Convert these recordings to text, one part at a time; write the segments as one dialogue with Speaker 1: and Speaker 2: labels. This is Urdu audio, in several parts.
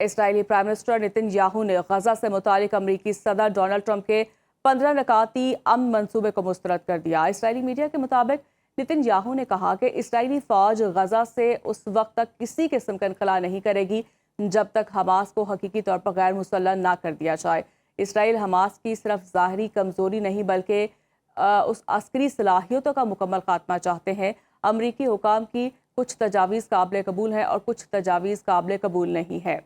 Speaker 1: اسرائیلی پرائم منسٹر نیتن یاہو نے غزہ سے متعلق امریکی صدر ڈونلڈ ٹرمپ کے 15 نکاتی امن منصوبے کو مسترد کر دیا۔ اسرائیلی میڈیا کے مطابق نیتن یاہو نے کہا کہ اسرائیلی فوج غزہ سے اس وقت تک کسی قسم کا انخلا نہیں کرے گی جب تک حماس کو حقیقی طور پر غیر مسلح نہ کر دیا جائے۔ اسرائیل حماس کی صرف ظاہری کمزوری نہیں بلکہ اس عسکری صلاحیتوں کا مکمل خاتمہ چاہتے ہیں۔ امریکی حکام کی کچھ تجاویز قابل قبول ہیں اور کچھ تجاویز قابل قبول نہیں ہے۔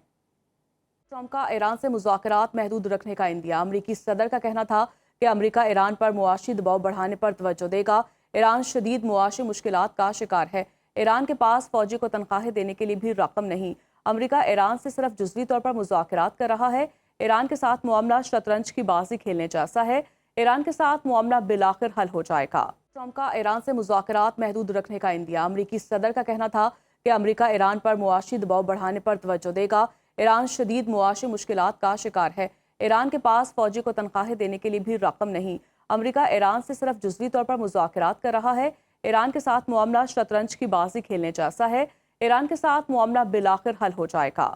Speaker 1: ٹرمپ کا ایران سے مذاکرات محدود رکھنے کا عندیہ۔ امریکی صدر کا کہنا تھا کہ امریکہ ایران پر معاشی دباؤ بڑھانے پر توجہ دے گا۔ ایران شدید معاشی مشکلات کا شکار ہے۔ ایران کے پاس فوجی کو تنخواہیں دینے کے لیے بھی رقم نہیں۔ امریکہ ایران سے صرف جزوی طور پر مذاکرات کر رہا ہے۔ ایران کے ساتھ معاملہ شطرنج کی بازی کھیلنے جیسا ہے۔ ایران کے ساتھ معاملہ بالآخر حل ہو جائے گا۔ ٹرمپ کا ایران سے مذاکرات محدود رکھنے کا عندیہ۔ امریکی صدر کا کہنا تھا کہ امریکہ ایران پر معاشی دباؤ بڑھانے پر توجہ دے گا۔ ایران شدید معاشی مشکلات کا شکار ہے۔ ایران کے پاس فوجی کو تنخواہیں دینے کے لیے بھی رقم نہیں۔ امریکہ ایران سے صرف جزوی طور پر مذاکرات کر رہا ہے۔ ایران کے ساتھ معاملہ شطرنج کی بازی کھیلنے جیسا ہے۔ ایران کے ساتھ معاملہ بالآخر حل ہو جائے گا۔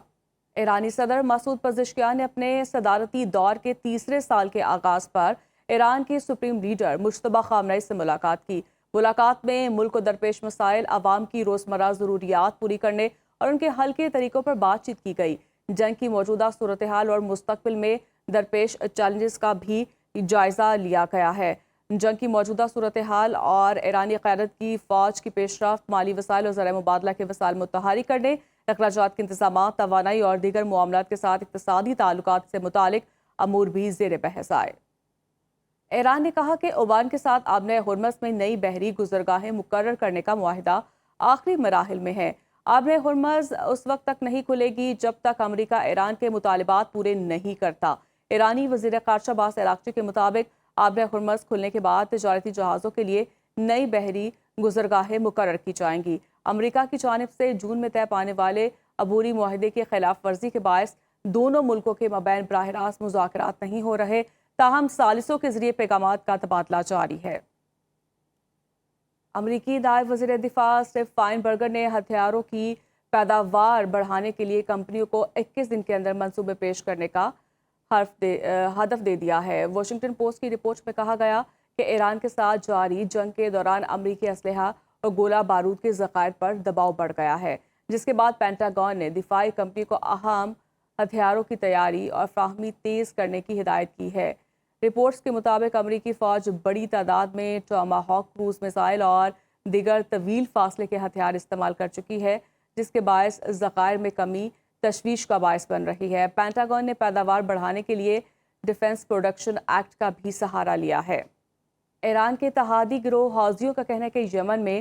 Speaker 1: ایرانی صدر مسعود پزشکیان نے اپنے صدارتی دور کے تیسرے سال کے آغاز پر ایران کے سپریم لیڈر مجتبیٰ خامنہئی سے ملاقات کی۔ ملاقات میں ملک کو درپیش مسائل، عوام کی روزمرہ ضروریات پوری کرنے اور ان کے حل کے طریقوں پر بات چیت کی گئی۔ جنگ کی موجودہ صورتحال اور مستقبل میں درپیش چیلنجز کا بھی جائزہ لیا گیا ہے۔ جنگ کی موجودہ صورتحال اور ایرانی قیادت کی فوج کی پیش رفت، مالی وسائل اور زرعی مبادلہ کے وسائل متحرک کرنے، اخراجات کے انتظامات، توانائی اور دیگر معاملات کے ساتھ اقتصادی تعلقات سے متعلق امور بھی زیر بحث آئے۔ ایران نے کہا کہ عمان کے ساتھ آبنۂ ہرمز میں نئی بحری گزرگاہیں مقرر کرنے کا معاہدہ آخری مراحل میں ہے۔ آبنۂ ہرمز اس وقت تک نہیں کھلے گی جب تک امریکہ ایران کے مطالبات پورے نہیں کرتا۔ ایرانی وزیر خارجہ عباس اراغچی کے مطابق آبنۂ ہرمز کھلنے کے بعد تجارتی جہازوں کے لیے نئی بحری گزرگاہیں مقرر کی جائیں گی۔ امریکہ کی جانب سے جون میں طے پانے والے عبوری معاہدے کی خلاف ورزی کے باعث دونوں ملکوں کے مابین براہ راست مذاکرات نہیں ہو رہے، تاہم ثالثوں کے ذریعے پیغامات کا تبادلہ جاری ہے۔ امریکی نائب وزیر دفاع اسٹیو فائن برگر نے ہتھیاروں کی پیداوار بڑھانے کے لیے کمپنیوں کو 21 دن کے اندر منصوبے پیش کرنے کا ہدف دے دیا ہے۔ واشنگٹن پوسٹ کی رپورٹ میں کہا گیا کہ ایران کے ساتھ جاری جنگ کے دوران امریکی اسلحہ اور گولہ بارود کے ذخائر پر دباؤ بڑھ گیا ہے، جس کے بعد پینٹاگون نے دفاعی کمپنی کو اہم ہتھیاروں کی تیاری اور فراہمی تیز کرنے کی ہدایت کی ہے۔ رپورٹس کے مطابق امریکی فوج بڑی تعداد میں ٹاماہاک کروز میزائل اور دیگر طویل فاصلے کے ہتھیار استعمال کر چکی ہے، جس کے باعث ذخائر میں کمی تشویش کا باعث بن رہی ہے۔ پینٹاگون نے پیداوار بڑھانے کے لیے ڈیفنس پروڈکشن ایکٹ کا بھی سہارا لیا ہے۔ ایران کے اتحادی گروہ حوثیوں کا کہنا ہے کہ یمن میں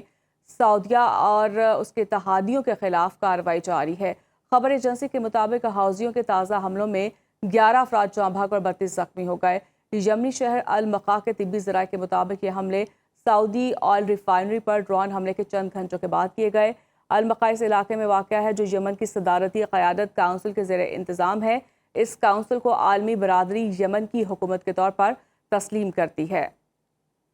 Speaker 1: سعودیہ اور اس کے اتحادیوں کے خلاف کارروائی جاری ہے۔ خبر ایجنسی کے مطابق حوثیوں کے تازہ حملوں میں 11 افراد جاں بحق اور 32 زخمی ہو گئے۔ یمنی شہر المقا کے طبی ذرائع کے مطابق یہ حملے سعودی آئل ریفائنری پر ڈرون حملے کے چند گھنٹوں کے بعد کیے گئے۔ المقا اس علاقے میں واقع ہے جو یمن کی صدارتی قیادت کونسل کے زیر انتظام ہے۔ اس کونسل کو عالمی برادری یمن کی حکومت کے طور پر تسلیم کرتی ہے۔